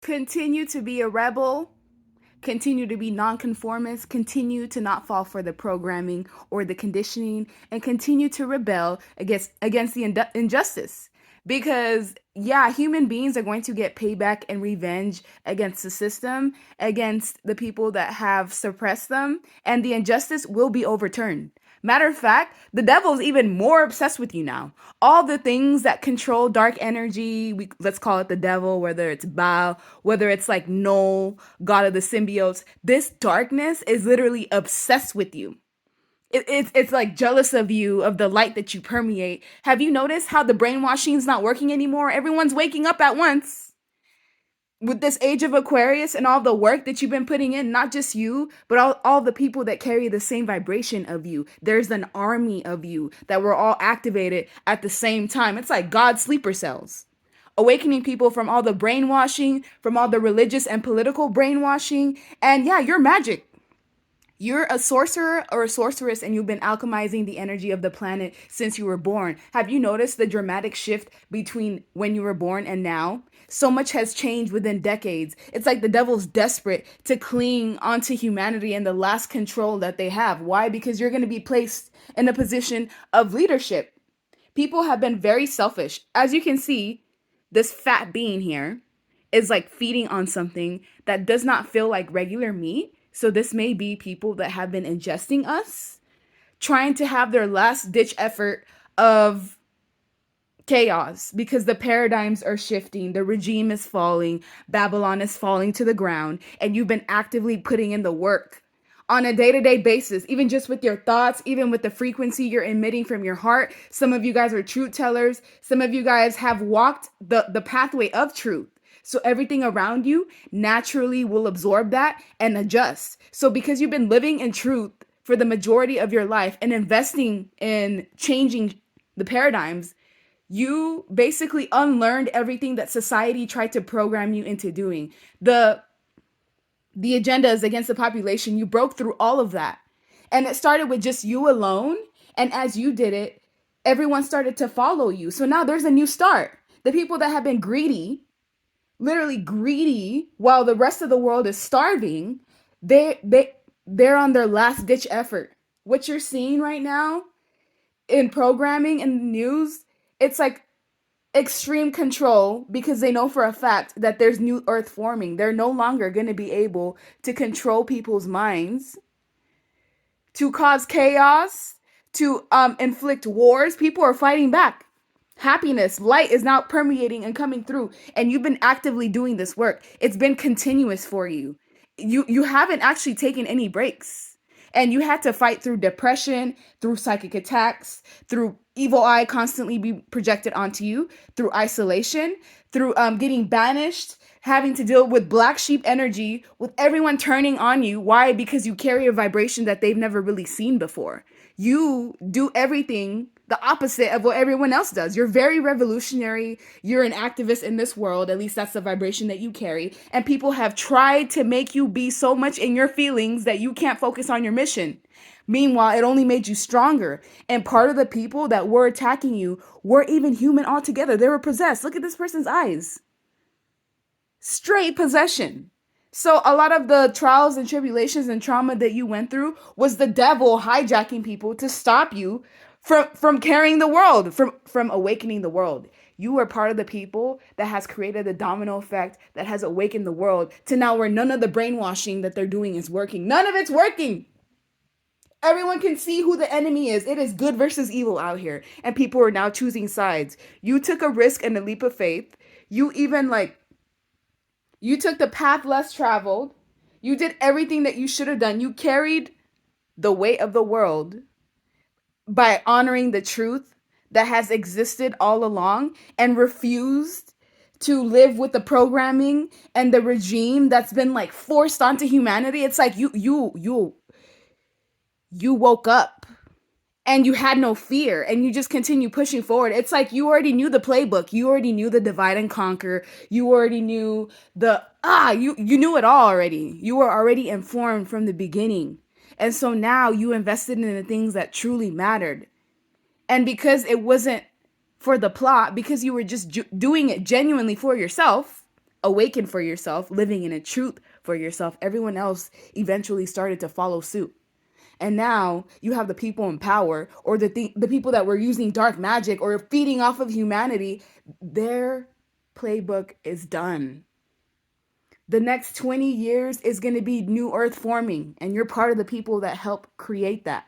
Continue to be a rebel, continue to be nonconformist, continue to not fall for the programming or the conditioning, and continue to rebel against the injustice. Because yeah, human beings are going to get payback and revenge against the system, against the people that have suppressed them, and the injustice will be overturned. Matter of fact, the devil's even more obsessed with you now. All the things that control dark energy, let's call it the devil, whether it's Baal, whether it's like Null, god of the symbiotes, this darkness is literally obsessed with you. It's like jealous of you, of the light that you permeate. Have you noticed how the brainwashing is not working anymore? Everyone's waking up at once with this age of Aquarius and all the work that you've been putting in, not just you, but all the people that carry the same vibration of you. There's an army of you that were all activated at the same time. It's like God's sleeper cells, awakening people from all the brainwashing, from all the religious and political brainwashing. And yeah, you're magic. You're a sorcerer or a sorceress, and you've been alchemizing the energy of the planet since you were born. Have you noticed the dramatic shift between when you were born and now? So much has changed within decades. It's like the devil's desperate to cling onto humanity and the last control that they have. Why? Because you're going to be placed in a position of leadership. People have been very selfish. As you can see, this fat being here is like feeding on something that does not feel like regular meat. So this may be people that have been ingesting us, trying to have their last ditch effort of chaos because the paradigms are shifting, the regime is falling, Babylon is falling to the ground, and you've been actively putting in the work on a day-to-day basis, even just with your thoughts, even with the frequency you're emitting from your heart. Some of you guys are truth tellers. Some of you guys have walked the pathway of truth. So everything around you naturally will absorb that and adjust. So because you've been living in truth for the majority of your life and investing in changing the paradigms, you basically unlearned everything that society tried to program you into doing. The agendas against the population, you broke through all of that. And it started with just you alone. And as you did it, everyone started to follow you. So now there's a new start. The people that have been greedy, literally greedy, while the rest of the world is starving, they're on their last ditch effort. What you're seeing right now in programming and the news, it's like extreme control because they know for a fact that there's new earth forming. They're no longer going to be able to control people's minds, to cause chaos, to inflict wars. People are fighting back. Happiness, light is now permeating and coming through, and you've been actively doing this work. It's been continuous for you. You haven't actually taken any breaks. And you had to fight through depression, through psychic attacks, through evil eye constantly be projected onto you, through isolation, through getting banished, having to deal with black sheep energy, with everyone turning on you. Why? Because you carry a vibration that they've never really seen before. You do everything the opposite of what everyone else does. You're very revolutionary. You're an activist in this world. At least that's the vibration that you carry. And people have tried to make you be so much in your feelings that you can't focus on your mission. Meanwhile, it only made you stronger. And part of the people that were attacking you were even human altogether. They were possessed. Look at this person's eyes. Straight possession. So a lot of the trials and tribulations and trauma that you went through was the devil hijacking people to stop you from carrying the world, from awakening the world. You are part of the people that has created the domino effect that has awakened the world to now where none of the brainwashing that they're doing is working. None of it's working. Everyone can see who the enemy is. It is good versus evil out here. And people are now choosing sides. You took a risk and a leap of faith. You even you took the path less traveled. You did everything that you should have done. You carried the weight of the world by honoring the truth that has existed all along and refused to live with the programming and the regime that's been like forced onto humanity. It's like you woke up and you had no fear and you just continue pushing forward. It's like you already knew the playbook. You already knew the divide and conquer. You already knew you knew it all already. You were already informed from the beginning. And so now you invested in the things that truly mattered. And because it wasn't for the plot, because you were just doing it genuinely for yourself, awaken for yourself, living in a truth for yourself, everyone else eventually started to follow suit. And now you have the people in power, or the people that were using dark magic or feeding off of humanity. Their playbook is done. The next 20 years is going to be new earth forming, and you're part of the people that help create that.